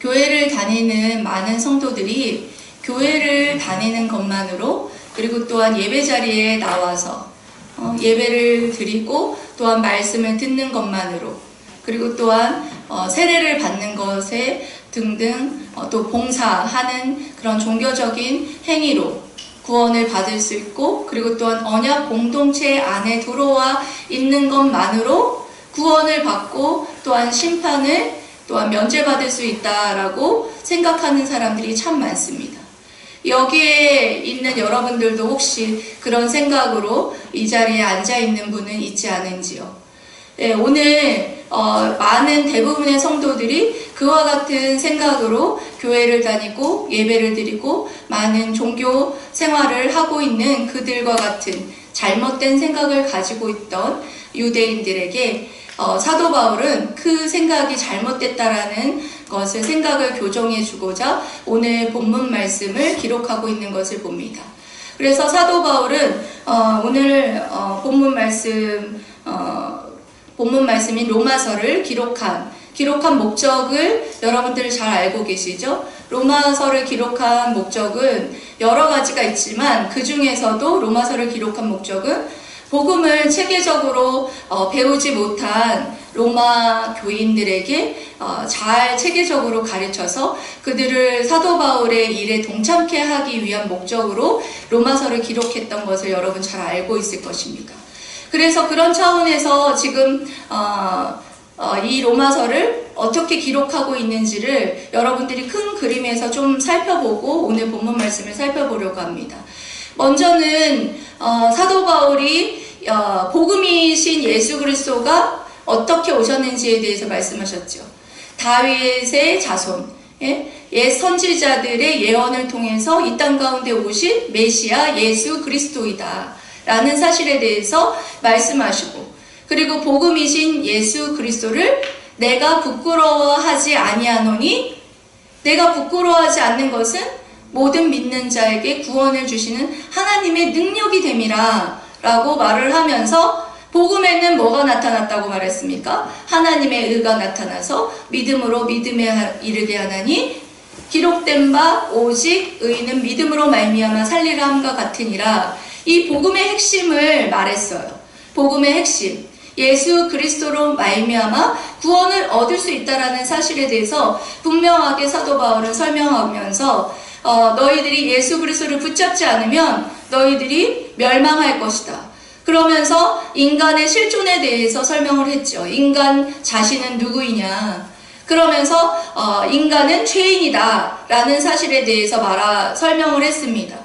교회를 다니는 많은 성도들이 교회를 다니는 것만으로, 그리고 또한 예배 자리에 나와서 예배를 드리고 또한 말씀을 듣는 것만으로, 그리고 또한 세례를 받는 것에 등등 또 봉사하는 그런 종교적인 행위로 구원을 받을 수 있고, 그리고 또한 언약 공동체 안에 들어와 있는 것만으로 구원을 받고 또한 심판을 또한 면제받을 수 있다라고 생각하는 사람들이 참 많습니다. 여기에 있는 여러분들도 혹시 그런 생각으로 이 자리에 앉아 있는 분은 있지 않은지요? 네, 오늘 많은 대부분의 성도들이 그와 같은 생각으로 교회를 다니고 예배를 드리고 많은 종교 생활을 하고 있는 그들과 같은 잘못된 생각을 가지고 있던 유대인들에게 사도 바울은 그 생각이 잘못됐다라는 것을 생각을 교정해 주고자 오늘 본문 말씀을 기록하고 있는 것을 봅니다. 그래서 사도 바울은 오늘 본문 말씀인 로마서를 기록한 목적을 여러분들 잘 알고 계시죠? 로마서를 기록한 목적은 여러 가지가 있지만 그 중에서도 로마서를 기록한 목적은 복음을 체계적으로 배우지 못한 로마 교인들에게 잘 체계적으로 가르쳐서 그들을 사도 바울의 일에 동참케 하기 위한 목적으로 로마서를 기록했던 것을 여러분 잘 알고 있을 것입니다. 그래서 그런 차원에서 지금 이 로마서를 어떻게 기록하고 있는지를 여러분들이 큰 그림에서 좀 살펴보고 오늘 본문 말씀을 살펴보려고 합니다. 먼저는 사도 바울이 복음이신 예수 그리스도가 어떻게 오셨는지에 대해서 말씀하셨죠. 다윗의 자손, 옛 선지자들의 예언을 통해서 이 땅 가운데 오신 메시아 예수 그리스도이다 라는 사실에 대해서 말씀하시고, 그리고 복음이신 예수 그리스도를 내가 부끄러워하지 아니하노니, 내가 부끄러워하지 않는 것은 모든 믿는 자에게 구원을 주시는 하나님의 능력이 됨이라 라고 말을 하면서, 복음에는 뭐가 나타났다고 말했습니까? 하나님의 의가 나타나서 믿음으로 믿음에 이르게 하나니 기록된 바 오직 의인은 믿음으로 말미암아 살리라 함과 같으니라. 이 복음의 핵심을 말했어요. 복음의 핵심, 예수 그리스도로 말미암아 구원을 얻을 수 있다라는 사실에 대해서 분명하게 사도 바울은 설명하면서 너희들이 예수 그리스도를 붙잡지 않으면 너희들이 멸망할 것이다. 그러면서 인간의 실존에 대해서 설명을 했죠. 인간 자신은 누구이냐. 그러면서 인간은 죄인이다 라는 사실에 대해서 설명을 했습니다.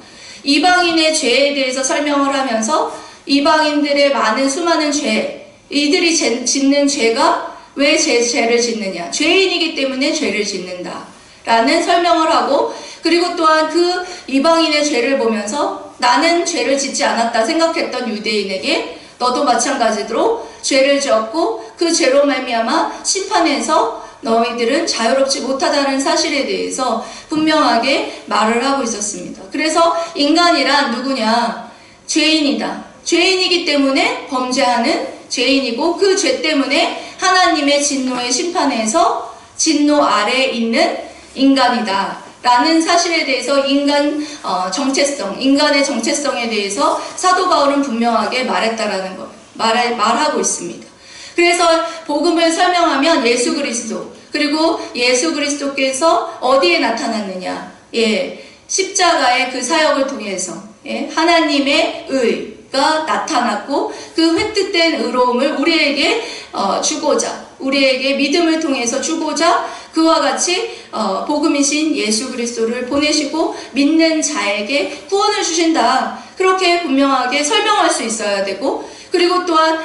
이방인의 죄에 대해서 설명을 하면서 이방인들의 수많은 죄, 이들이 짓는 죄가 왜 죄를 짓느냐, 죄인이기 때문에 죄를 짓는다 라는 설명을 하고, 그리고 또한 그 이방인의 죄를 보면서 나는 죄를 짓지 않았다 생각했던 유대인에게 너도 마찬가지로 죄를 지었고 그 죄로 말미암아 심판에서 너희들은 자유롭지 못하다는 사실에 대해서 분명하게 말을 하고 있었습니다. 그래서 인간이란 누구냐? 죄인이다. 죄인이기 때문에 범죄하는 죄인이고, 그 죄 때문에 하나님의 진노의 심판에서 진노 아래에 있는 인간이다 라는 사실에 대해서 인간의 정체성에 대해서 사도 바울은 분명하게 말했다라는 것, 말하고 있습니다. 그래서 복음을 설명하면 예수 그리스도, 그리고 예수 그리스도께서 어디에 나타났느냐, 십자가의 그 사역을 통해서 하나님의 의가 나타났고, 그 획득된 의로움을 우리에게 주고자, 우리에게 믿음을 통해서 주고자 그와 같이 복음이신 예수 그리스도를 보내시고 믿는 자에게 구원을 주신다. 그렇게 분명하게 설명할 수 있어야 되고, 그리고 또한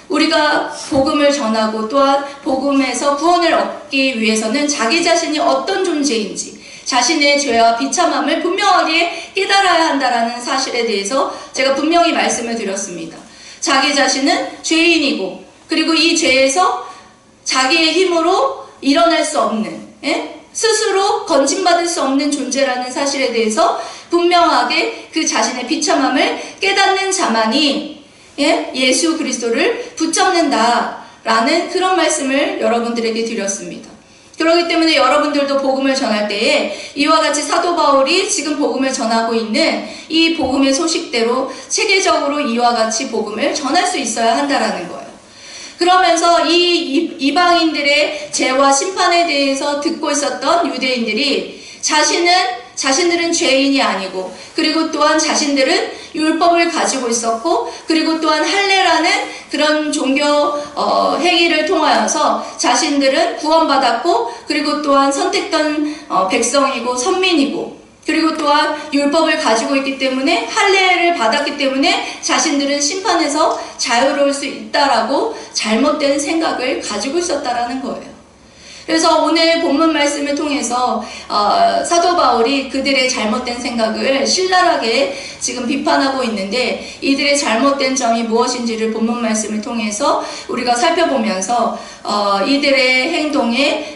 우리가 복음을 전하고 또한 복음에서 구원을 얻기 위해서는 자기 자신이 어떤 존재인지, 자신의 죄와 비참함을 분명하게 깨달아야 한다는 사실에 대해서 제가 분명히 말씀을 드렸습니다. 자기 자신은 죄인이고, 그리고 이 죄에서 자기의 힘으로 일어날 수 없는, 스스로 건진받을 수 없는 존재라는 사실에 대해서 분명하게 그 자신의 비참함을 깨닫는 자만이 예수 그리스도를 붙잡는다 라는 그런 말씀을 여러분들에게 드렸습니다. 그렇기 때문에 여러분들도 복음을 전할 때에 이와 같이 사도 바울이 지금 복음을 전하고 있는 이 복음의 소식대로 체계적으로 이와 같이 복음을 전할 수 있어야 한다라는 거예요. 그러면서 이 이방인들의 죄와 심판에 대해서 듣고 있었던 유대인들이 자신들은 죄인이 아니고, 그리고 또한 자신들은 율법을 가지고 있었고, 그리고 또한 할례라는 그런 종교 행위를 통하여서 자신들은 구원받았고, 그리고 또한 선택된 백성이고 선민이고, 그리고 또한 율법을 가지고 있기 때문에, 할례를 받았기 때문에 자신들은 심판에서 자유로울 수 있다라고 잘못된 생각을 가지고 있었다라는 거예요. 그래서 오늘 본문 말씀을 통해서 사도 바울이 그들의 잘못된 생각을 신랄하게 지금 비판하고 있는데, 이들의 잘못된 점이 무엇인지를 본문 말씀을 통해서 우리가 살펴보면서 이들의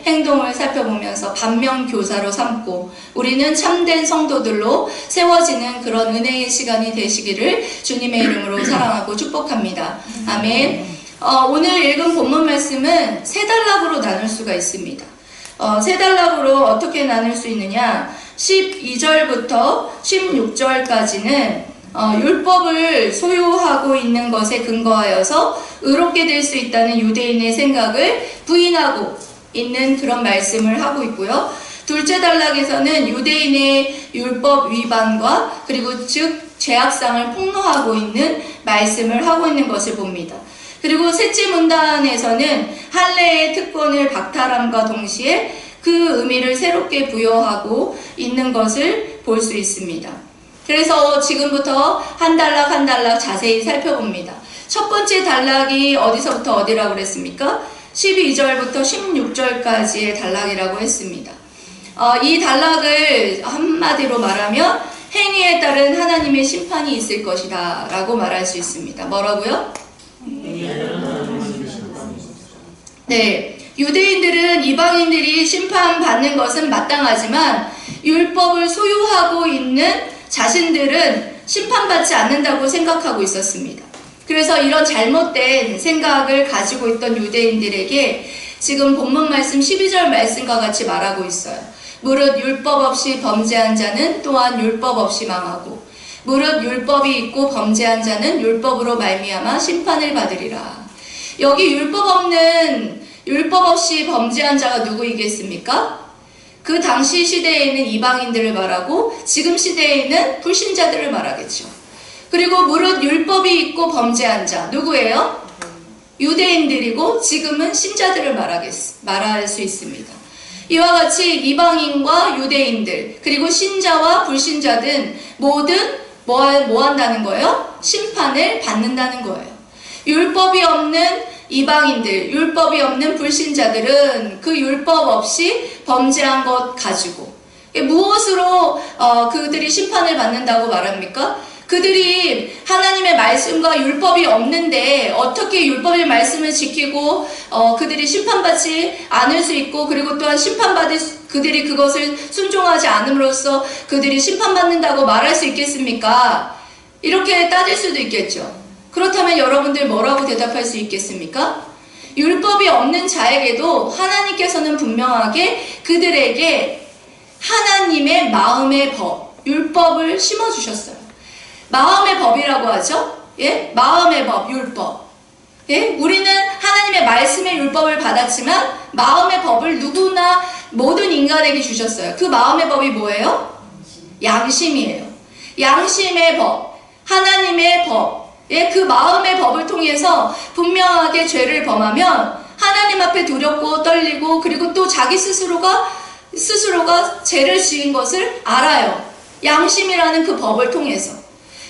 행동을 살펴보면서 반면교사로 삼고 우리는 참된 성도들로 세워지는 그런 은혜의 시간이 되시기를 주님의 이름으로 사랑하고 축복합니다. 아멘. 오늘 읽은 본문 말씀은 세 단락으로 나눌 수가 있습니다. 세 단락으로 어떻게 나눌 수 있느냐? 12절부터 16절까지는 율법을 소유하고 있는 것에 근거하여서 의롭게 될 수 있다는 유대인의 생각을 부인하고 있는 그런 말씀을 하고 있고요. 둘째 단락에서는 유대인의 율법 위반과 그리고 즉 죄악상을 폭로하고 있는 말씀을 하고 있는 것을 봅니다. 그리고 셋째 문단에서는 할례의 특권을 박탈함과 동시에 그 의미를 새롭게 부여하고 있는 것을 볼 수 있습니다. 그래서 지금부터 한 단락 한 단락 자세히 살펴봅니다. 첫 번째 단락이 어디서부터 어디라고 그랬습니까? 12절부터 16절까지의 단락이라고 했습니다. 이 단락을 한마디로 말하면 행위에 따른 하나님의 심판이 있을 것이다 라고 말할 수 있습니다. 뭐라고요? 네, 유대인들은 이방인들이 심판받는 것은 마땅하지만 율법을 소유하고 있는 자신들은 심판받지 않는다고 생각하고 있었습니다. 그래서 이런 잘못된 생각을 가지고 있던 유대인들에게 지금 본문 말씀 12절 말씀과 같이 말하고 있어요. 무릇 율법 없이 범죄한 자는 또한 율법 없이 망하고, 무릇 율법이 있고 범죄한 자는 율법으로 말미암아 심판을 받으리라. 여기 율법 없이 범죄한 자가 누구이겠습니까? 그 당시 시대에 있는 이방인들을 말하고 지금 시대에 있는 불신자들을 말하겠죠. 그리고 무릇 율법이 있고 범죄한 자 누구예요? 유대인들이고 지금은 신자들을 말할 수 있습니다. 이와 같이 이방인과 유대인들 그리고 신자와 불신자든 모든 뭐 한다는 거예요? 심판을 받는다는 거예요. 율법이 없는 이방인들, 율법이 없는 불신자들은 그 율법 없이 범죄한 것 가지고 무엇으로 그들이 심판을 받는다고 말합니까? 그들이 하나님의 말씀과 율법이 없는데 어떻게 율법의 말씀을 지키고 그들이 심판받지 않을 수 있고, 그리고 또한 그들이 그것을 순종하지 않음으로써 그들이 심판받는다고 말할 수 있겠습니까? 이렇게 따질 수도 있겠죠. 그렇다면 여러분들 뭐라고 대답할 수 있겠습니까? 율법이 없는 자에게도 하나님께서는 분명하게 그들에게 하나님의 마음의 법, 율법을 심어주셨어요. 마음의 법이라고 하죠. 예? 마음의 법, 율법. 예? 우리는 하나님의 말씀의 율법을 받았지만 마음의 법을 누구나 모든 인간에게 주셨어요. 그 마음의 법이 뭐예요? 양심이에요. 양심의 법, 하나님의 법. 예? 그 마음의 법을 통해서 분명하게 죄를 범하면 하나님 앞에 두렵고 떨리고, 그리고 또 자기 스스로가 죄를 지은 것을 알아요. 양심이라는 그 법을 통해서.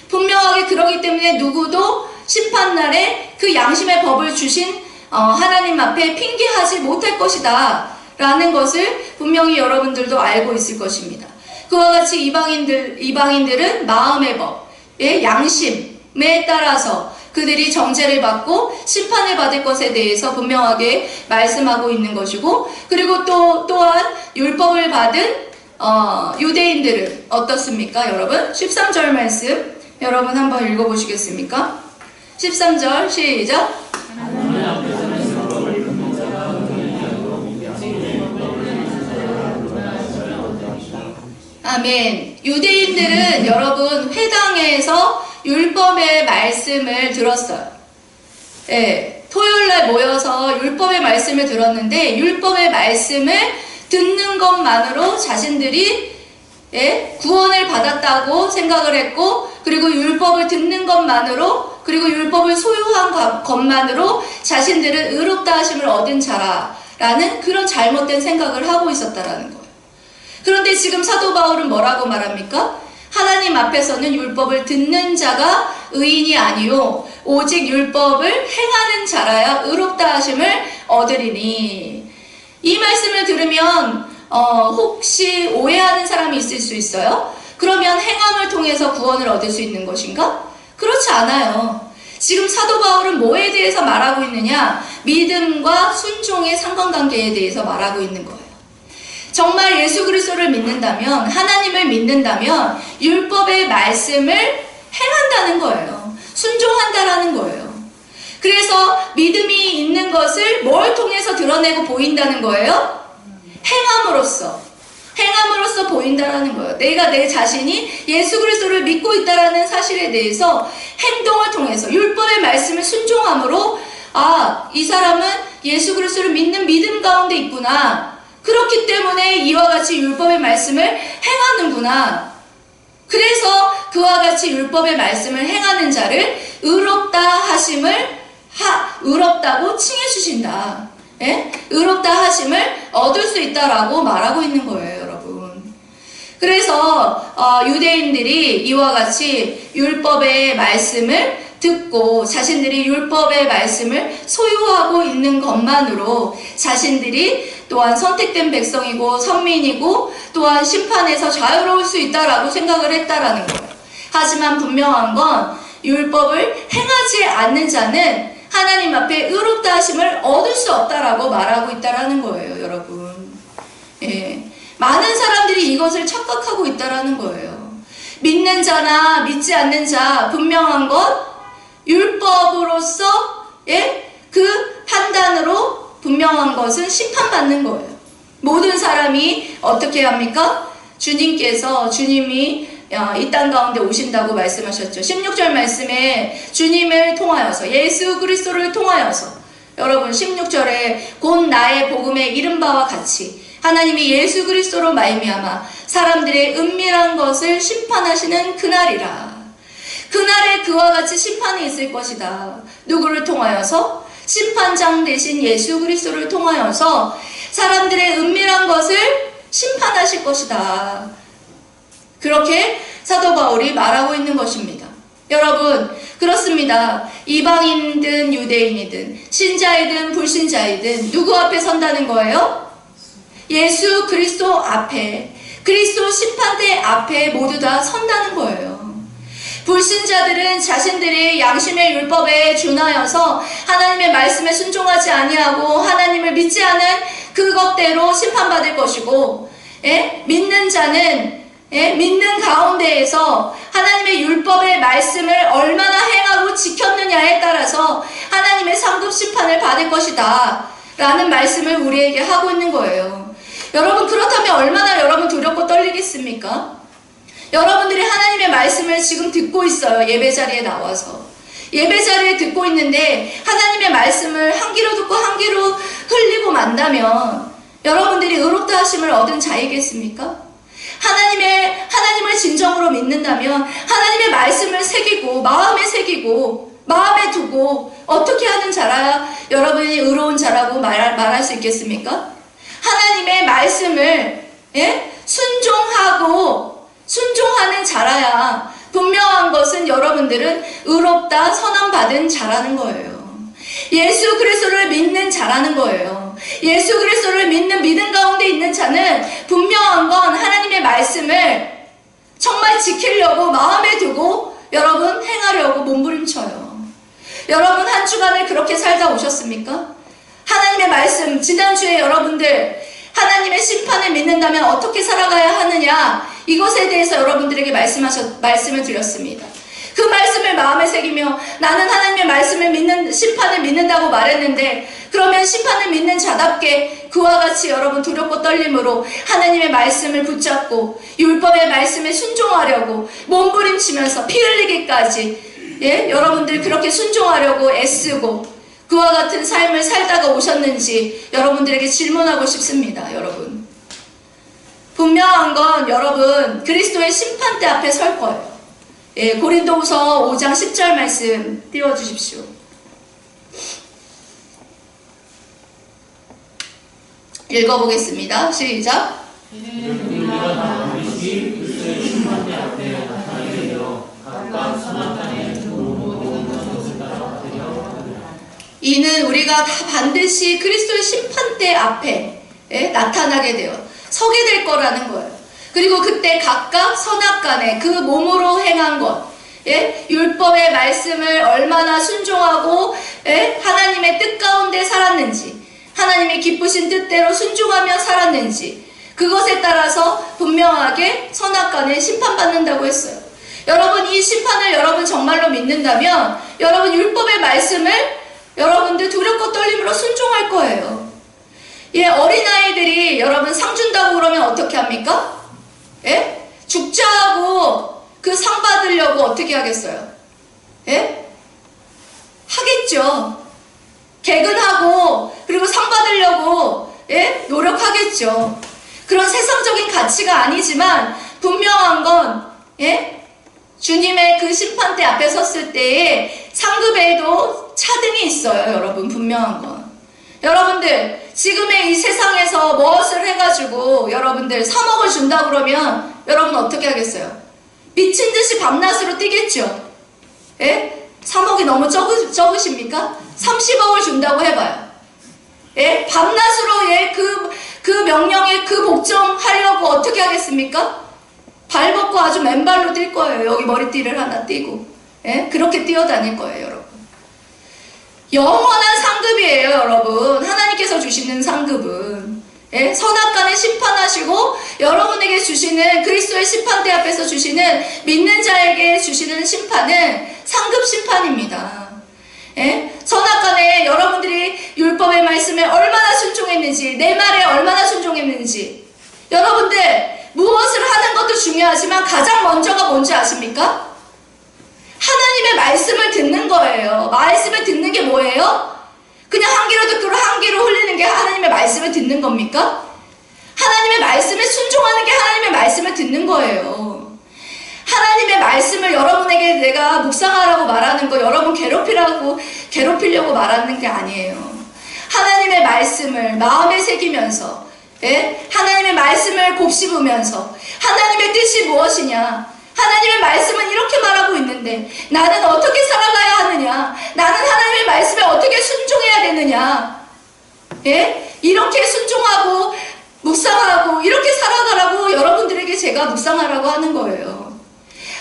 분명하게 그러기 때문에 누구도 심판날에 그 양심의 법을 주신 하나님 앞에 핑계하지 못할 것이다 라는 것을 분명히 여러분들도 알고 있을 것입니다. 그와 같이 이방인들은 마음의 법, 양심에 따라서 그들이 정죄를 받고 심판을 받을 것에 대해서 분명하게 말씀하고 있는 것이고, 그리고 또한 율법을 받은 유대인들은 어떻습니까? 여러분 13절 말씀 여러분 한번 읽어보시겠습니까? 13절 시작. 아멘. 유대인들은 여러분 회당에서 율법의 말씀을 들었어요. 예, 토요일날 모여서 율법의 말씀을 들었는데 율법의 말씀을 듣는 것만으로 자신들이 구원을 받았다고 생각을 했고, 그리고 율법을 듣는 것만으로, 그리고 율법을 소유한 것만으로 자신들은 의롭다 하심을 얻은 자라라는 그런 잘못된 생각을 하고 있었다라는 거예요. 그런데 지금 사도 바울은 뭐라고 말합니까? 하나님 앞에서는 율법을 듣는 자가 의인이 아니요 오직 율법을 행하는 자라야 의롭다 하심을 얻으리니. 이 말씀을 들으면 혹시 오해하는 사람이 있을 수 있어요? 그러면 행함을 통해서 구원을 얻을 수 있는 것인가? 그렇지 않아요. 지금 사도 바울은 뭐에 대해서 말하고 있느냐? 믿음과 순종의 상관관계에 대해서 말하고 있는 거예요. 정말 예수 그리스도를 믿는다면, 하나님을 믿는다면 율법의 말씀을 행한다는 거예요. 순종한다라는 거예요. 그래서 믿음이 있는 것을 뭘 통해서 드러내고 보인다는 거예요? 행함으로써 보인다라는 거예요. 내가 내 자신이 예수 그리스도를 믿고 있다라는 사실에 대해서 행동을 통해서 율법의 말씀을 순종함으로, 아, 이 사람은 예수 그리스도를 믿는 믿음 가운데 있구나. 그렇기 때문에 이와 같이 율법의 말씀을 행하는구나. 그래서 그와 같이 율법의 말씀을 행하는 자를 의롭다 하심을 의롭다고 칭해 주신다. 예? 의롭다 하심을 얻을 수 있다라고 말하고 있는 거예요, 여러분. 그래서 유대인들이 이와 같이 율법의 말씀을 듣고 자신들이 율법의 말씀을 소유하고 있는 것만으로 자신들이 또한 선택된 백성이고 선민이고 또한 심판에서 자유로울 수 있다라고 생각을 했다라는 거예요. 하지만 분명한 건 율법을 행하지 않는 자는 하나님 앞에 의롭다 하심을 얻을 수 없다라고 말하고 있다라는 거예요, 여러분. 예. 많은 사람들이 이것을 착각하고 있다라는 거예요. 믿는 자나 믿지 않는 자, 분명한 건 율법으로서 그 판단으로 분명한 것은 심판받는 거예요. 모든 사람이 어떻게 합니까? 주님이 이 땅 가운데 오신다고 말씀하셨죠. 16절 말씀에 주님을 통하여서, 예수 그리스도를 통하여서, 여러분 16절에 곧 나의 복음에 이른 바와 같이 하나님이 예수 그리스도로 말미암아 사람들의 은밀한 것을 심판하시는 그날이라. 그날에 그와 같이 심판이 있을 것이다. 누구를 통하여서? 심판장 대신 예수 그리스도를 통하여서 사람들의 은밀한 것을 심판하실 것이다. 그렇게 사도 바울이 말하고 있는 것입니다. 여러분, 그렇습니다. 이방인이든 유대인이든 신자이든 불신자이든 누구 앞에 선다는 거예요? 예수 그리스도 앞에, 그리스도 심판대 앞에 모두 다 선다는 거예요. 불신자들은 자신들이 양심의 율법에 준하여서 하나님의 말씀에 순종하지 아니하고 하나님을 믿지 않은 그것대로 심판받을 것이고, 믿는 자는 믿는 가운데에서 하나님의 율법의 말씀을 얼마나 행하고 지켰느냐에 따라서 하나님의 상급 심판을 받을 것이다 라는 말씀을 우리에게 하고 있는 거예요. 여러분, 그렇다면 얼마나 여러분 두렵고 떨리겠습니까? 여러분들이 하나님의 말씀을 지금 듣고 있어요. 예배자리에 나와서 예배자리에 듣고 있는데 하나님의 말씀을 한 귀로 듣고 한 귀로 흘리고 만다면 여러분들이 의롭다 하심을 얻은 자이겠습니까? 하나님을 진정으로 믿는다면 하나님의 말씀을 새기고 마음에 두고 어떻게 하는 자라야 여러분이 의로운 자라고 말할 수 있겠습니까? 하나님의 말씀을 순종하는 자라야 분명한 것은 여러분들은 의롭다 선언받은 자라는 거예요. 예수 그리스도를 믿는 자라는 거예요. 예수 그리스도를 믿는 믿음 가운데 있는 자는 분명한 건 하나님의 말씀을 정말 지키려고 마음에 두고 여러분 행하려고 몸부림쳐요. 여러분 한 주간을 그렇게 살다 오셨습니까? 하나님의 말씀, 지난주에 여러분들 하나님의 심판을 믿는다면 어떻게 살아가야 하느냐, 이것에 대해서 여러분들에게 말씀을 드렸습니다. 그 말씀을 마음에 새기며 나는 하나님의 말씀을 믿는, 심판을 믿는다고 말했는데, 그러면 심판을 믿는 자답게 그와 같이 여러분 두렵고 떨림으로 하나님의 말씀을 붙잡고 율법의 말씀에 순종하려고 몸부림치면서 피 흘리기까지, 예? 여러분들 그렇게 순종하려고 애쓰고 그와 같은 삶을 살다가 오셨는지 여러분들에게 질문하고 싶습니다. 여러분, 분명한 건 여러분 그리스도의 심판대 앞에 설 거예요. 예, 고린도후서 5장 10절 말씀 띄워주십시오. 읽어보겠습니다. 시작. 이는 우리가 다 반드시 그리스도의 심판대 앞에 나타나게 되어 서게 될 거라는 거예요. 그리고 그때 각각 선악간에 그 몸으로 행한 것, 율법의 말씀을 얼마나 순종하고 하나님의 뜻 가운데 살았는지, 하나님이 기쁘신 뜻대로 순종하며 살았는지, 그것에 따라서 분명하게 선악간에 심판받는다고 했어요. 여러분, 이 심판을 여러분 정말로 믿는다면 여러분 율법의 말씀을 여러분들 두렵고 떨림으로 순종할 거예요. 예, 어린아이들이 여러분 상 준다고 그러면 어떻게 합니까? 예? 죽자 하고 그 상 받으려고 어떻게 하겠어요? 예? 하겠죠. 개근하고 그리고 상 받으려고 노력하겠죠. 그런 세상적인 가치가 아니지만 분명한 건 주님의 그 심판대 앞에 섰을 때에 상급에도 차등이 있어요. 여러분, 분명한 건. 여러분들 지금의 이 세상에서 무엇을 해가지고 여러분들 3억을 준다 그러면 여러분 어떻게 하겠어요? 미친 듯이 밤낮으로 뛰겠죠. 3억이 너무 적으십니까? 30억을 준다고 해봐요. 밤낮으로 그 명령에 그 복종하려고 어떻게 하겠습니까? 발 벗고 아주 맨발로 뛸 거예요. 여기 머리띠를 하나 띄고. 그렇게 뛰어다닐 거예요, 여러분. 영원한 상급이에요, 여러분. 하나님께서 주시는 상급은. 선악간에 심판하시고 여러분에게 주시는 그리스도의 심판대 앞에서 주시는 믿는 자에게 주시는 심판은 상급 심판입니다. 선악간에 여러분들이 율법의 말씀에 얼마나 순종했는지, 내 말에 얼마나 순종했는지, 여러분들 무엇을 하는 것도 중요하지만 가장 먼저가 뭔지 아십니까? 하나님의 말씀을 듣는 거예요. 말씀을 듣는 게 뭐예요? 그냥 한 귀로 듣고 한 귀로 흘리는 게 하나님의 말씀을 듣는 겁니까? 하나님의 말씀에 순종하는 게 하나님의 말씀을 듣는 거예요. 하나님의 말씀을 여러분에게 내가 묵상하라고 말하는 거, 여러분 괴롭히려고 말하는 게 아니에요. 하나님의 말씀을 마음에 새기면서, 하나님의 말씀을 곱씹으면서 하나님의 뜻이 무엇이냐, 하나님의 말씀은 이렇게 말하고 있는데 나는 어떻게 살아가야 하느냐, 나는 하나님의 말씀에 어떻게 순종해야 되느냐, 이렇게 순종하고 묵상하고 이렇게 살아가라고 여러분들에게 제가 묵상하라고 하는 거예요.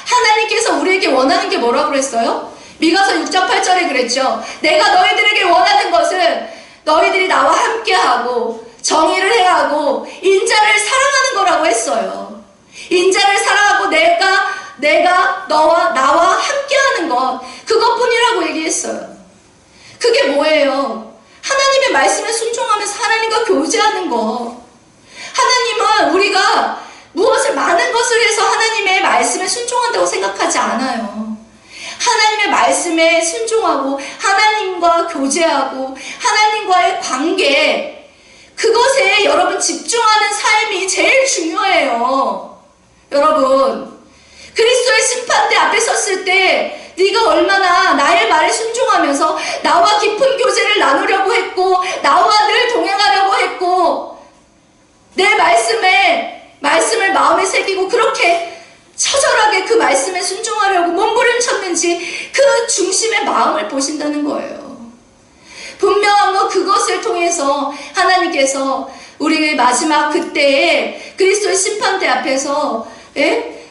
하나님께서 우리에게 원하는 게 뭐라고 그랬어요? 미가서 6장 8절에 그랬죠. 내가 너희들에게 원하는 것은 너희들이 나와 함께하고 정의를 행하고 인자를 사랑하는 거라고 했어요. 인자를 사랑하고 내가 너와 나와 함께하는 것, 그것뿐이라고 얘기했어요. 그게 뭐예요? 하나님의 말씀에 순종하면서 하나님과 교제하는 것. 하나님은 우리가 무엇을 많은 것을 해서 하나님의 말씀에 순종한다고 생각하지 않아요. 하나님의 말씀에 순종하고 하나님과 교제하고 하나님과의 관계, 그것에 여러분 집중하는 삶이 제일 중요해요. 여러분, 그리스도의 심판대 앞에 섰을 때 네가 얼마나 나의 말에 순종하면서 나와 깊은 교제를 나누려고 했고 나와 늘 동행하려고 했고 내 말씀을 마음에 새기고 그렇게 처절하게 그 말씀에 순종하려고 몸부림쳤는지 그 중심의 마음을 보신다는 거예요. 분명한 건 그것을 통해서 하나님께서 우리의 마지막 그때에 그리스도의 심판대 앞에서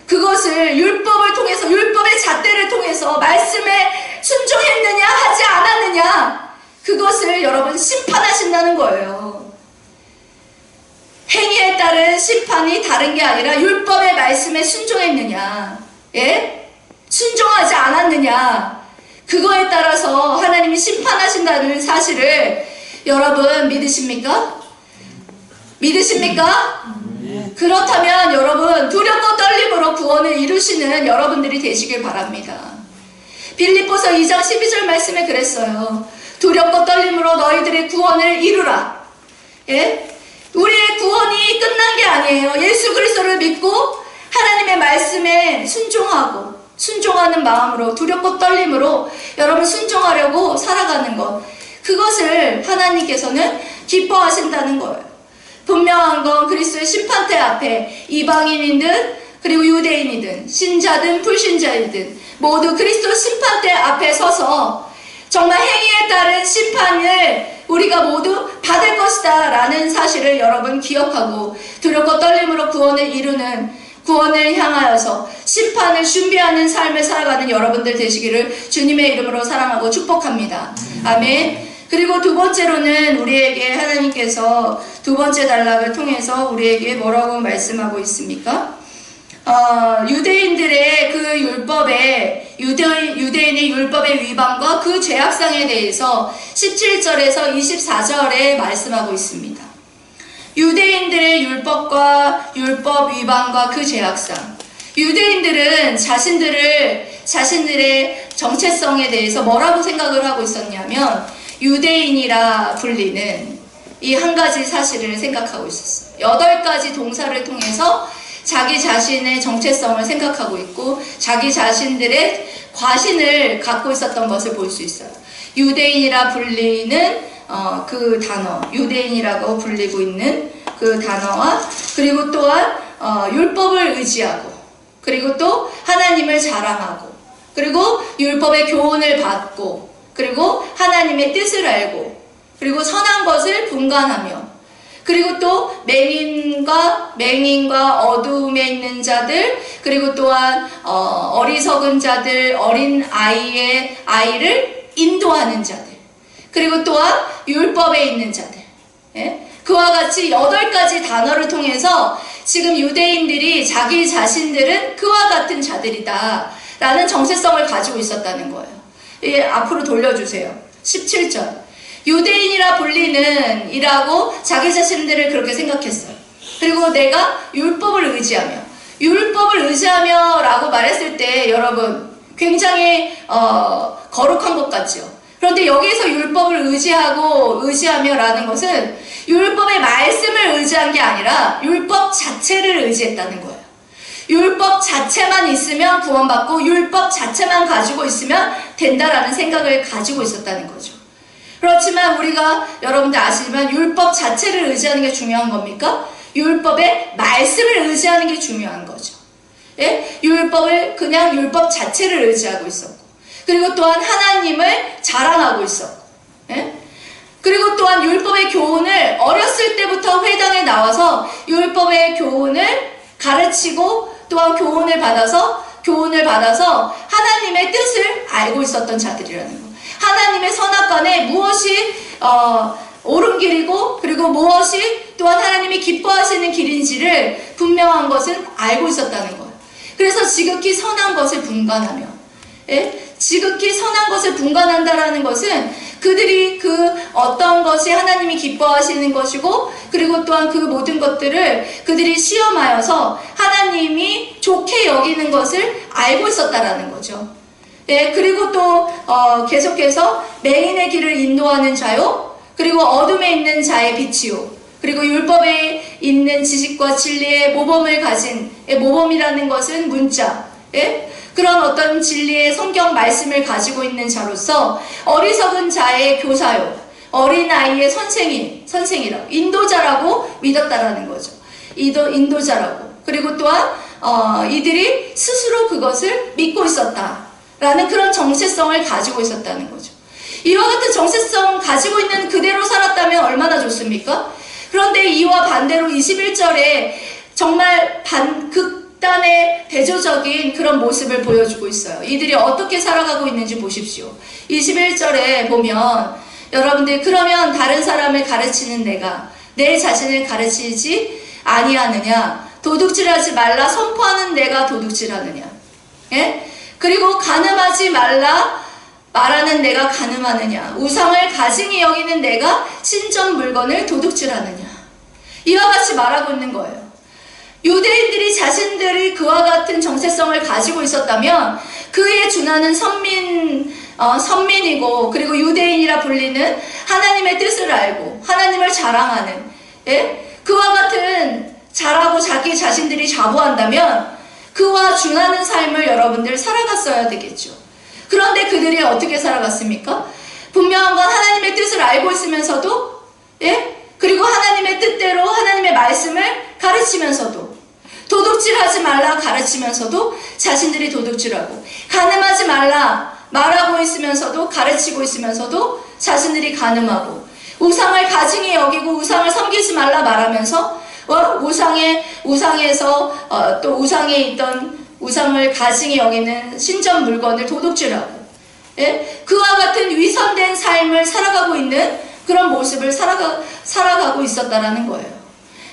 그것을 율법을 통해서, 율법의 잣대를 통해서 말씀에 순종했느냐 하지 않았느냐, 그것을 여러분 심판하신다는 거예요. 행위에 따른 심판이 다른 게 아니라 율법의 말씀에 순종했느냐, 순종하지 않았느냐, 그거에 따라서 하나님이 심판하신다는 사실을 여러분 믿으십니까? 믿으십니까? 그렇다면 여러분 두렵고 떨림으로 구원을 이루시는 여러분들이 되시길 바랍니다. 빌립보서 2장 12절 말씀에 그랬어요. 두렵고 떨림으로 너희들의 구원을 이루라. 예? 우리의 구원이 끝난 게 아니에요. 예수 그리스도를 믿고 하나님의 말씀에 순종하는 마음으로, 두렵고 떨림으로 여러분 순종하려고 살아가는 것, 그것을 하나님께서는 기뻐하신다는 거예요. 분명한 건 그리스도의 심판대 앞에 이방인이든 그리고 유대인이든 신자든 불신자이든 모두 그리스도 심판대 앞에 서서 정말 행위에 따른 심판을 우리가 모두 받을 것이다 라는 사실을 여러분 기억하고 두렵고 떨림으로 구원을 향하여서 심판을 준비하는 삶을 살아가는 여러분들 되시기를 주님의 이름으로 사랑하고 축복합니다. 아멘. 그리고 두 번째로는 우리에게 하나님께서 두 번째 단락을 통해서 우리에게 뭐라고 말씀하고 있습니까? 유대인들의 그 율법의 유대인의 율법의 위반과 그 죄악상에 대해서 17절에서 24절에 말씀하고 있습니다. 유대인들의 율법과 율법 위반과 그 죄악상. 유대인들은 자신들의 정체성에 대해서 뭐라고 생각을 하고 있었냐면 유대인이라 불리는 이 한 가지 사실을 생각하고 있었어요. 8가지 동사를 통해서 자기 자신의 정체성을 생각하고 있고 자기 자신들의 과신을 갖고 있었던 것을 볼 수 있어요. 유대인이라 불리는 그 단어, 유대인이라고 불리고 있는 그 단어와 그리고 또한 율법을 의지하고 그리고 또 하나님을 자랑하고 그리고 율법의 교훈을 받고 그리고 하나님의 뜻을 알고 그리고 선한 것을 분간하며 그리고 또 맹인과 어두움에 있는 자들 그리고 또한 어리석은 자들, 어린 아이를 인도하는 자들 그리고 또한 율법에 있는 자들, 예? 그와 같이 8가지 단어를 통해서 지금 유대인들이 자기 자신들은 그와 같은 자들이다 라는 정체성을 가지고 있었다는 거예요. 예, 앞으로 돌려주세요. 17절. 유대인이라 불리는 이라고 자기 자신들을 그렇게 생각했어요. 그리고 내가 율법을 의지하며 라고 말했을 때 여러분 굉장히 거룩한 것 같죠. 그런데 여기에서 율법을 의지하며 라는 것은 율법의 말씀을 의지한 게 아니라 율법 자체를 의지했다는 거예요. 율법 자체만 있으면 구원받고 율법 자체만 가지고 있으면 된다라는 생각을 가지고 있었다는 거죠. 그렇지만 우리가 여러분들 아시지만 율법 자체를 의지하는 게 중요한 겁니까? 율법의 말씀을 의지하는 게 중요한 거죠. 예? 그냥 율법 자체를 의지하고 있었고 그리고 또한 하나님을 자랑하고 있었고 예? 그리고 또한 율법의 교훈을 어렸을 때부터 회당에 나와서 율법의 교훈을 가르치고 또한 교훈을 받아서 하나님의 뜻을 알고 있었던 자들이라는 거. 하나님의 선악간에 무엇이 옳은 길이고 그리고 무엇이 또한 하나님이 기뻐하시는 길인지를 분명한 것은 알고 있었다는 거예요. 그래서 지극히 선한 것을 분간하며 지극히 선한 것을 분간한다라는 것은 그들이 그 어떤 것이 하나님이 기뻐하시는 것이고 그리고 또한 그 모든 것들을 그들이 시험하여서 하나님이 좋게 여기는 것을 알고 있었다라는 거죠. 예, 그리고 또 계속해서 맹인의 길을 인도하는 자요 그리고 어둠에 있는 자의 빛이요 그리고 율법에 있는 지식과 진리의 모범을 가진 모범이라는 것은 문자 그런 어떤 진리의 성경 말씀을 가지고 있는 자로서 어리석은 자의 교사요 어린아이의 선생이라 인도자라고 믿었다라는 거죠. 인도자라고 그리고 또한 이들이 스스로 그것을 믿고 있었다라는 그런 정체성을 가지고 있었다는 거죠. 이와 같은 정체성 가지고 있는 그대로 살았다면 얼마나 좋습니까? 그런데 이와 반대로 21절에 정말 극단의 대조적인 그런 모습을 보여주고 있어요. 이들이 어떻게 살아가고 있는지 보십시오. 21절에 보면 여러분들 그러면 다른 사람을 가르치는 내가 내 자신을 가르치지 아니하느냐? 도둑질하지 말라 선포하는 내가 도둑질하느냐? 예? 그리고 가늠하지 말라 말하는 내가 가늠하느냐, 우상을 가증히 여기는 내가 신전 물건을 도둑질하느냐. 이와 같이 말하고 있는 거예요. 유대인들이 자신들이 그와 같은 정체성을 가지고 있었다면 그에 준하는 선민이고, 그리고 유대인이라 불리는 하나님의 뜻을 알고 하나님을 자랑하는, 그와 같은 잘하고 자기 자신들이 자부한다면 그와 준하는 삶을 여러분들 살아갔어야 되겠죠. 그런데 그들이 어떻게 살아갔습니까? 분명한 건 하나님의 뜻을 알고 있으면서도, 그리고 하나님의 뜻대로 하나님의 말씀을 가르치면서도, 도둑질하지 말라 가르치면서도 자신들이 도둑질하고, 가늠하지 말라 말하고 있으면서도, 가르치고 있으면서도 자신들이 가늠하고, 우상을 가증히 여기고 우상을 섬기지 말라 말하면서 우상에서 또 우상에 있던 우상을 가증히 여기는 신전 물건을 도둑질하고, 그와 같은 위선된 삶을 살아가고 있는 그런 모습을 살아가고 있었다라는 거예요.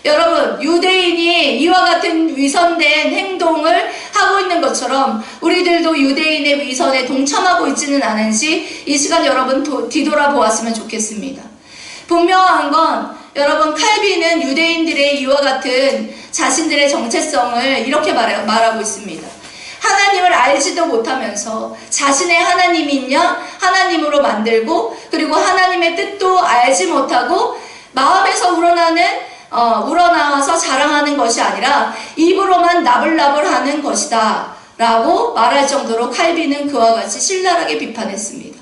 여러분, 유대인이 이와 같은 위선된 행동을 하고 있는 것처럼 우리들도 유대인의 위선에 동참하고 있지는 않은지 이 시간 여러분 뒤돌아보았으면 좋겠습니다. 분명한 건 여러분, 칼빈은 유대인들의 이와 같은 자신들의 정체성을 이렇게 말하고 있습니다. 하나님을 알지도 못하면서 자신의 하나님이 있냐? 하나님으로 만들고, 그리고 하나님의 뜻도 알지 못하고 마음에서 우러나와서 자랑하는 것이 아니라 입으로만 나불나불하는 것이다 라고 말할 정도로 칼빈은 그와 같이 신랄하게 비판했습니다.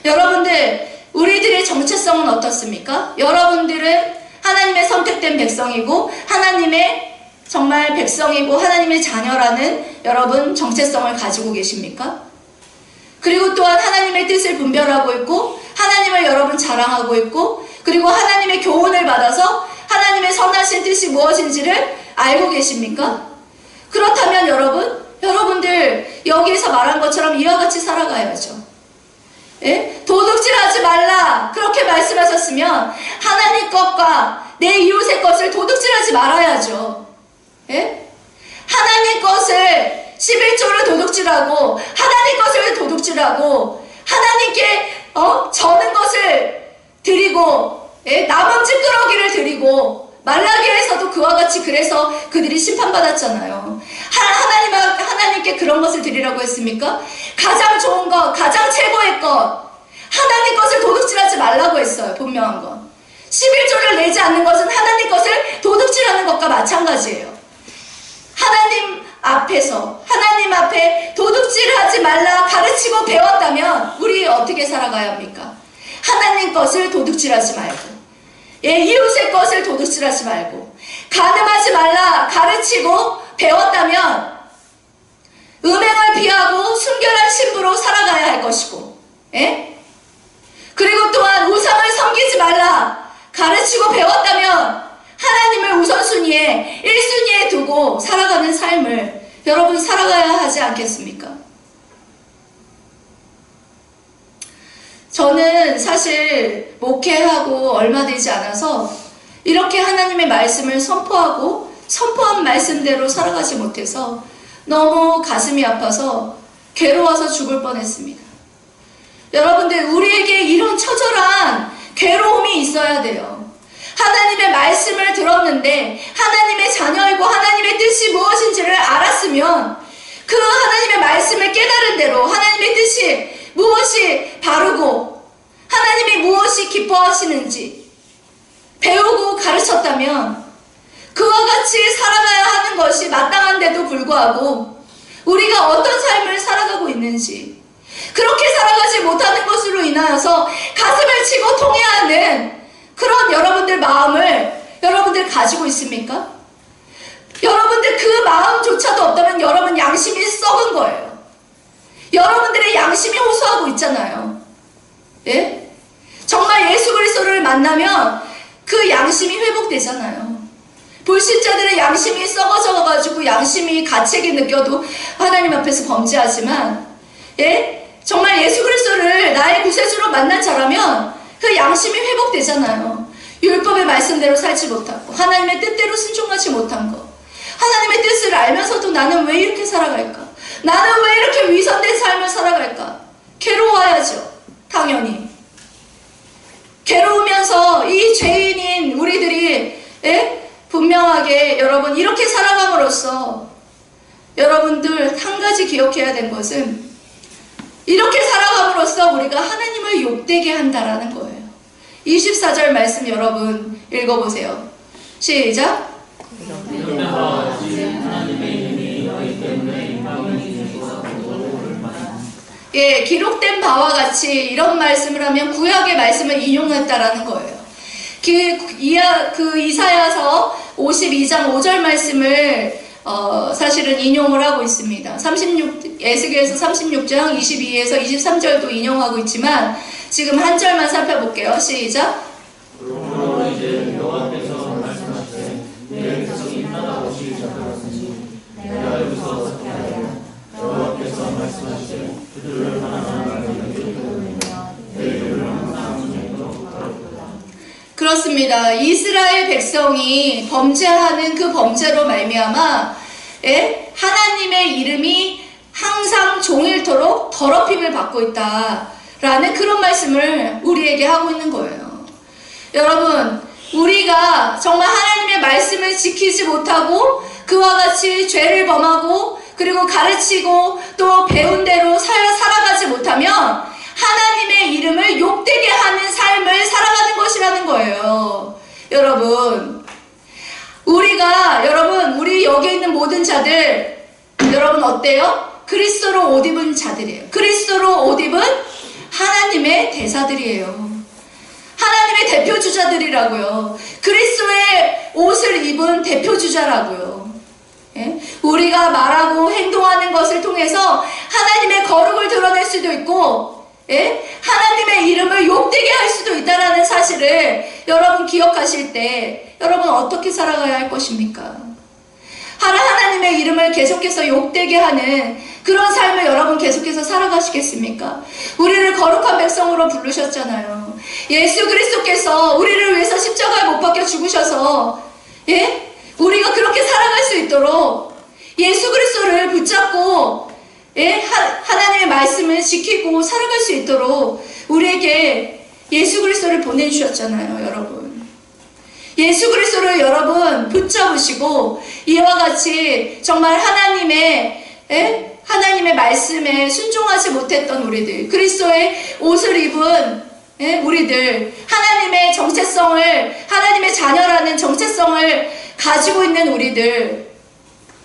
여러분들, 우리들의 정체성은 어떻습니까? 여러분들은 하나님의 선택된 백성이고 하나님의 정말 백성이고 하나님의 자녀라는 여러분 정체성을 가지고 계십니까? 그리고 또한 하나님의 뜻을 분별하고 있고 하나님을 여러분 자랑하고 있고, 그리고 하나님의 교훈을 받아서 하나님의 선하신 뜻이 무엇인지를 알고 계십니까? 그렇다면 여러분들 여기에서 말한 것처럼 이와 같이 살아가야죠. 도둑질하지 말라 그렇게 말씀하셨으면 하나님 것과 내 이웃의 것을 도둑질하지 말아야죠. 하나님 것을 11조를 도둑질하고 하나님 것을 도둑질하고 하나님께 저는 것을 드리고 남은 찌끄러기를 드리고, 말라기에서도 그와 같이 그래서 그들이 심판받았잖아요. 하나님께 그런 것을 드리라고 했습니까? 가장 좋은 것, 가장 최고의 것, 하나님 것을 도둑질하지 말라고 했어요. 분명한 건 11조를 내지 않는 것은 하나님 것을 도둑질하는 것과 마찬가지예요. 하나님 앞에 도둑질하지 말라 가르치고 배웠다면 우리 어떻게 살아가야 합니까? 하나님 것을 도둑질하지 말고, 이웃의 것을 도둑질하지 말고, 가늠하지 말라 가르치고 배웠다면 음행을 피하고 순결한 신부로 살아가야 할 것이고, 그리고 또한 우상을 섬기지 말라 가르치고 배웠다면 하나님을 우선순위에 1순위에 두고 살아가는 삶을 여러분 살아가야 하지 않겠습니까? 저는 사실 목회하고 얼마 되지 않아서 이렇게 하나님의 말씀을 선포한 말씀대로 살아가지 못해서 너무 가슴이 아파서 괴로워서 죽을 뻔했습니다. 여러분들, 우리에게 이런 처절한 괴로움이 있어야 돼요. 하나님의 말씀을 들었는데 하나님의 자녀이고 하나님의 뜻이 무엇인지를 알았으면 그 하나님의 말씀을 깨달은 대로 하나님의 뜻이 무엇이 바르고 하나님이 무엇이 기뻐하시는지 배우고 가르쳤다면 그와 같이 살아가야 하는 것이 마땅한데도 불구하고 우리가 어떤 삶을 살아가고 있는지, 그렇게 살아가지 못하는 것으로 인하여서 가슴을 치고 통해하는 그런 여러분들 마음을 여러분들 가지고 있습니까? 여러분들 그 마음조차도 없다면 여러분 양심이 썩은 거예요. 여러분들의 양심이 호소하고 있잖아요. 정말 예수 그리스도를 만나면 그 양심이 회복되잖아요. 불신자들의 양심이 썩어져가지고 양심이 가책이 느껴도 하나님 앞에서 범죄하지만, 정말 예수 그리스도를 나의 구세주로 만난 자라면 그 양심이 회복되잖아요. 율법의 말씀대로 살지 못하고 하나님의 뜻대로 순종하지 못한 것, 하나님의 뜻을 알면서도 나는 왜 이렇게 살아갈까? 나는 왜 이렇게 위선된 삶을 살아갈까? 괴로워야죠. 당연히. 괴로우면서 이 죄인인 우리들이 분명하게 여러분 이렇게 살아감으로써 여러분들 한 가지 기억해야 될 것은 이렇게 살아감으로써 우리가 하나님을 욕되게 한다라는 거예요. 24절 말씀 여러분 읽어보세요. 시작. 예, 기록된 바와 같이 이런 말씀을 하면 구약의 말씀을 인용했다라는 거예요. 그 이사야서 52장 5절 말씀을 사실은 인용을 하고 있습니다. 에스겔서 36장 22에서 23절도 인용하고 있지만 지금 한 절만 살펴볼게요. 시작. 그러므로 이제 여호와께서 말씀하시되 내 백성이 떠나오시기 시작하였으니 내가 여기서 어떻게 하리라. 여호와께서 말씀하시되 그들을 하나만 말하며 내 이름을 항상 지키도록 하리라. 그렇습니다. 이스라엘 백성이 범죄하는 그 범죄로 말미암아 하나님의 이름이 항상 종일토록 더럽힘을 받고 있다라는 그런 말씀을 우리에게 하고 있는 거예요. 여러분, 우리가 정말 하나님의 말씀을 지키지 못하고 그와 같이 죄를 범하고 그리고 가르치고 또 배운 대로 살아가지 못하면 하나님의 이름을 욕되게 하는 삶을 살아가는 것이라는 거예요. 여러분, 우리 여기 있는 모든 자들 여러분 어때요? 그리스도로 옷 입은 자들이에요. 그리스도로 옷 입은 하나님의 대사들이에요. 하나님의 대표주자들이라고요. 그리스도의 옷을 입은 대표주자라고요. 우리가 말하고 행동하는 것을 통해서 하나님의 거룩을 드러낼 수도 있고 하나님의 이름을 욕되게 할 수도 있다는 사실을 여러분 기억하실 때 여러분 어떻게 살아가야 할 것입니까? 하나님의 이름을 계속해서 욕되게 하는 그런 삶을 여러분 계속해서 살아가시겠습니까? 우리를 거룩한 백성으로 부르셨잖아요. 예수 그리스도께서 우리를 위해서 십자가에 못 박혀 죽으셔서 우리가 그렇게 살아갈 수 있도록 예수 그리스도를 붙잡고 하나님의 말씀을 지키고 살아갈 수 있도록 우리에게 예수 그리스도를 보내주셨잖아요. 여러분, 예수 그리스도를 여러분 붙잡으시고 이와 같이 정말 하나님의 말씀에 순종하지 못했던 우리들, 그리스도의 옷을 입은 우리들, 하나님의 정체성을, 하나님의 자녀라는 정체성을 가지고 있는 우리들,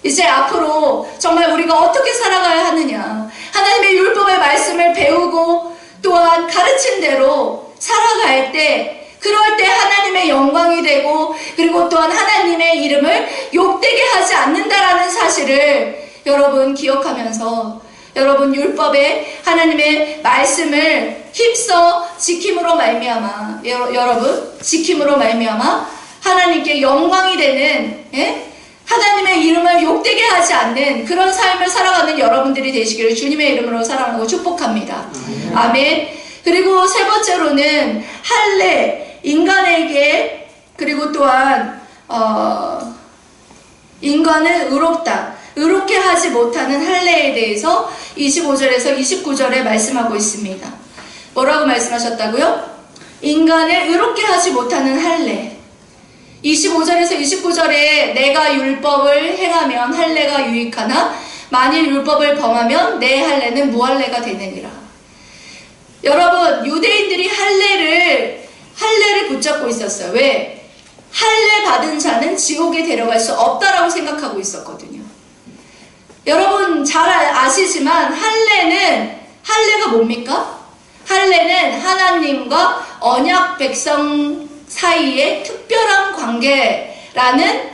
이제 앞으로 정말 우리가 어떻게 살아가야 하느냐, 하나님의 율법의 말씀을 배우고 또한 가르친 대로 살아갈 때, 그럴 때 하나님의 영광이 되고 그리고 또한 하나님의 이름을 욕되게 하지 않는다라는 사실을 여러분 기억하면서 여러분 율법의 하나님의 말씀을 힘써 지킴으로 말미암아 여러분 지킴으로 말미암아 하나님께 영광이 되는 하나님의 이름을 욕되게 하지 않는 그런 삶을 살아가는 여러분들이 되시기를 주님의 이름으로 사랑하고 축복합니다. 아멘. 그리고 세 번째로는 할례, 인간에게 그리고 또한 인간은 의롭게 하지 못하는 할례에 대해서 25절에서 29절에 말씀하고 있습니다. 뭐라고 말씀하셨다고요? 인간을 의롭게 하지 못하는 할례. 25절에서 29절에 내가 율법을 행하면 할례가 유익하나 만일 율법을 범하면 내 할례는 무할례가 되느니라. 여러분, 유대인들이 할례를 붙잡고 있었어요. 왜? 할례 받은 자는 지옥에 데려갈 수 없다라고 생각하고 있었거든요. 여러분 잘 아시지만 할례가 뭡니까? 할례는 하나님과 언약 백성 사이의 특별한 관계라는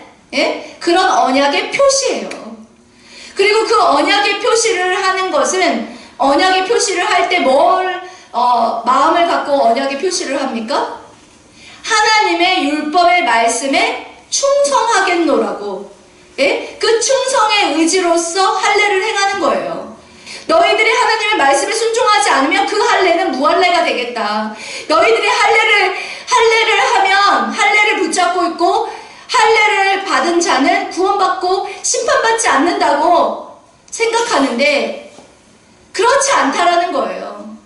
그런 언약의 표시예요. 그리고 그 언약의 표시를 하는 것은 언약의 표시를 할 때 마음을 갖고 언약의 표시를 합니까? 하나님의 율법의 말씀에 충성하겠노라고 그 충성의 의지로서 할례를 행하는 거예요. 너희들이 하나님의 말씀에 순종하지 않으면 그 할례는 무할례가 되겠다. 너희들이 할례를 하면 할례를 붙잡고 있고 할례를 받은 자는 구원받고 심판받지 않는다고 생각하는데 그렇지 않다라는 거예요.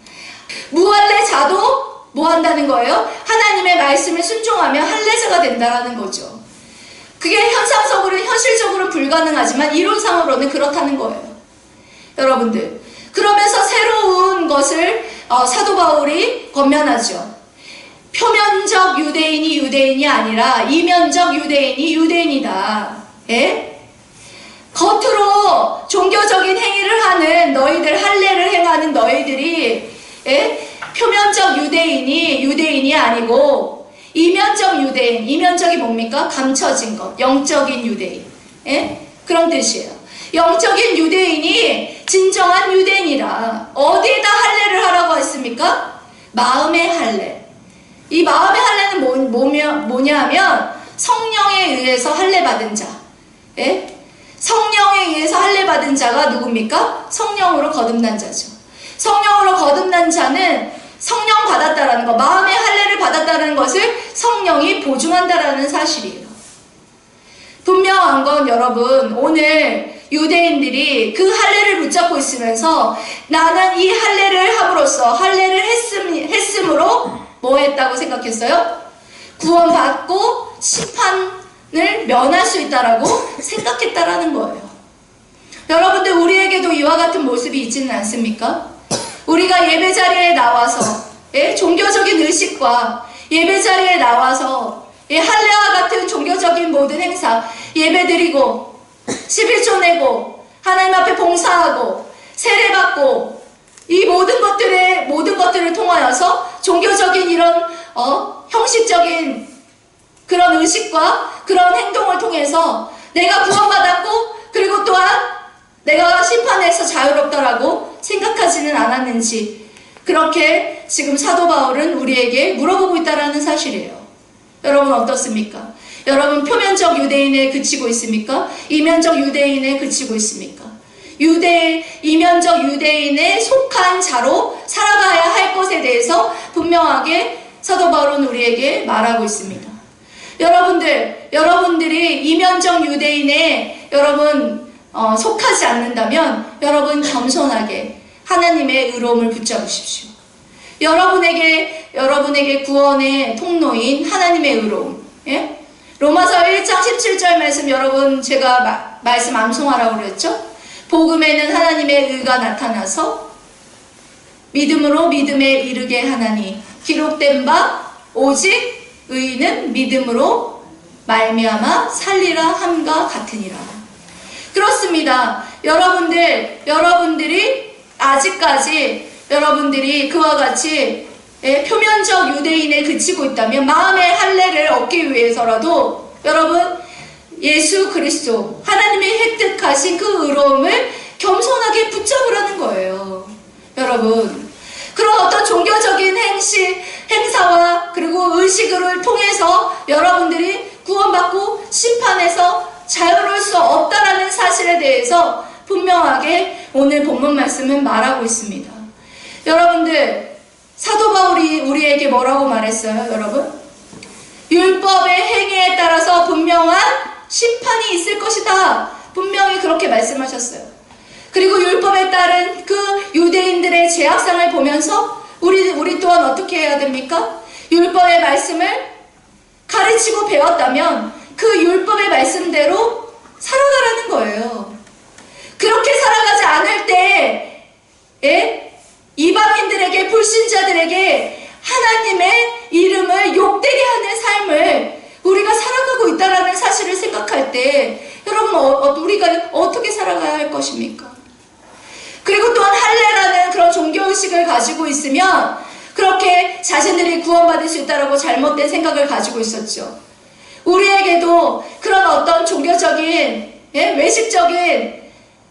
무할례자도 뭐 한다는 거예요? 하나님의 말씀을 순종하면 할례자가 된다라는 거죠. 그게 현상적으로는 현실적으로는 불가능하지만 이론상으로는 그렇다는 거예요. 여러분들, 그러면서 새로운 것을 사도 바울이 권면하죠. 표면적 유대인이 유대인이 아니라 이면적 유대인이 유대인이다. 예? 겉으로 종교적인 행위를 하는 너희들, 할례를 행하는 너희들이, 예? 표면적 유대인이 유대인이 아니고 이면적 유대인, 이면적이 뭡니까? 감춰진 것, 영적인 유대인. 예? 그런 뜻이에요. 영적인 유대인이 진정한 유대인이라. 어디에다 할례를 하라고 했습니까? 마음의 할례. 이 마음의 할례는 뭐냐 하면 성령에 의해서 할례 받은 자. 예? 성령에 의해서 할례 받은 자가 누굽니까? 성령으로 거듭난 자죠. 성령으로 거듭난 자는 성령 받았다라는 것, 마음의 할례를 받았다는 것을 성령이 보증한다라는 사실이에요. 분명한 건 여러분, 오늘 유대인들이 그 할례를 붙잡고 있으면서 나는 이 할례를 함으로써 할례를 했음으로 뭐 했다고 생각했어요? 구원받고 심판을 면할 수 있다라고 생각했다라는 거예요. 여러분들, 우리에게도 이와 같은 모습이 있지는 않습니까? 우리가 예배 자리에 나와서 종교적인 의식과 예배 자리에 나와서 할례와 같은 종교적인 모든 행사 예배드리고 11조 내고 하나님 앞에 봉사하고 세례받고 이 모든 것들을 통하여서 종교적인 이런 형식적인 그런 의식과 그런 행동을 통해서 내가 구원받았고 그리고 또한 내가 심판에서 자유롭다라고 생각하지는 않았는지, 그렇게 지금 사도 바울은 우리에게 물어보고 있다는 사실이에요. 여러분 어떻습니까? 여러분 표면적 유대인에 그치고 있습니까? 이면적 유대인에 그치고 있습니까? 이면적 유대인에 속한 자로 살아가야 할 것에 대해서 분명하게 사도 바울은 우리에게 말하고 있습니다. 여러분들이 이면적 유대인에 속하지 않는다면 여러분 겸손하게 하나님의 의로움을 붙잡으십시오. 여러분에게 구원의 통로인 하나님의 의로움. 예? 로마서 1장 17절 말씀, 여러분 제가 말씀 암송하라고 그랬죠? 복음에는 하나님의 의가 나타나서 믿음으로 믿음에 이르게 하나니 기록된 바 오직 의인은 믿음으로 말미암아 살리라 함과 같으니라. 그렇습니다. 여러분들이 아직까지 여러분들이 그와 같이 표면적 유대인에 그치고 있다면 마음의 할례를 얻기 위해서라도 여러분 예수 그리스도 하나님이 획득하신 그 의로움을 겸손하게 붙잡으라는 거예요. 여러분, 그런 어떤 종교적인 행사와 그리고 의식을 통해서 여러분들이 구원받고 심판에서 자유로울 수 없다라는 사실에 대해서 분명하게 오늘 본문 말씀은 말하고 있습니다. 여러분들, 사도 바울이 우리에게 뭐라고 말했어요? 여러분, 율법의 행위에 따라서 분명한 심판이 있을 것이다. 분명히 그렇게 말씀하셨어요. 그리고 율법에 따른 그 유대인들의 죄악상을 보면서 우리 또한 어떻게 해야 됩니까? 율법의 말씀을 가르치고 배웠다면 그 율법의 말씀대로 살아가라는 거예요. 그렇게 살아가지 않을 때 이방인들에게, 불신자들에게 하나님의 이름을 욕되게 하는 삶을 우리가 살아가고 있다는 사실을 생각할 때 여러분 우리가 어떻게 살아가야 할 것입니까? 그리고 또한 할례라는 그런 종교의식을 가지고 있으면 그렇게 자신들이 구원받을 수 있다고 잘못된 생각을 가지고 있었죠. 우리에게도 그런 어떤 종교적인 외식적인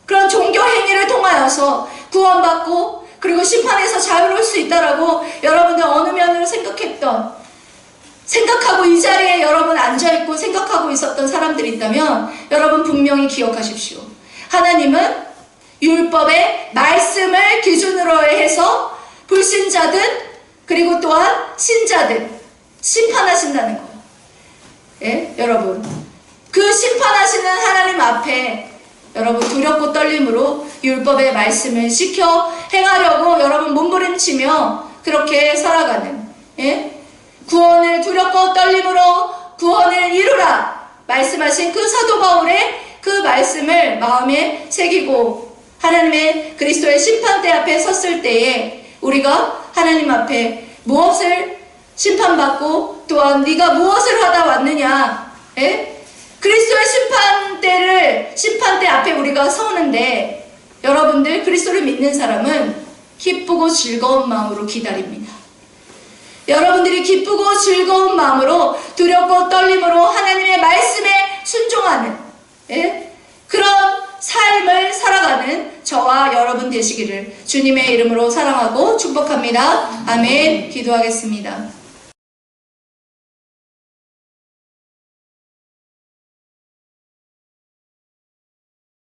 그런 종교 행위를 통하여서 구원받고 그리고 심판에서 자유로울 수 있다라고 여러분들 어느 면으로 생각하고 이 자리에 여러분 앉아있고 생각하고 있었던 사람들이 있다면 여러분 분명히 기억하십시오. 하나님은 율법의 말씀을 기준으로 해서 불신자든 그리고 또한 신자든 심판하신다는 거예요. 예? 여러분, 그 심판하시는 하나님 앞에 여러분 두렵고 떨림으로 율법의 말씀을 지켜 행하려고 여러분 몸부림치며 그렇게 살아가는, 구원을 두렵고 떨림으로 구원을 이루라 말씀하신 그 사도 바울의 그 말씀을 마음에 새기고 하나님의 그리스도의 심판대 앞에 섰을 때에 우리가 하나님 앞에 무엇을 심판받고 또한 네가 무엇을 하다 왔느냐, 그리스도의 심판대 앞에 우리가 서는데 여러분들 그리스도를 믿는 사람은 기쁘고 즐거운 마음으로 기다립니다. 여러분들이 기쁘고 즐거운 마음으로 두렵고 떨림으로 하나님의 말씀에 순종하는 그런 삶을 살아가는 저와 여러분 되시기를 주님의 이름으로 사랑하고 축복합니다. 아멘. 기도하겠습니다.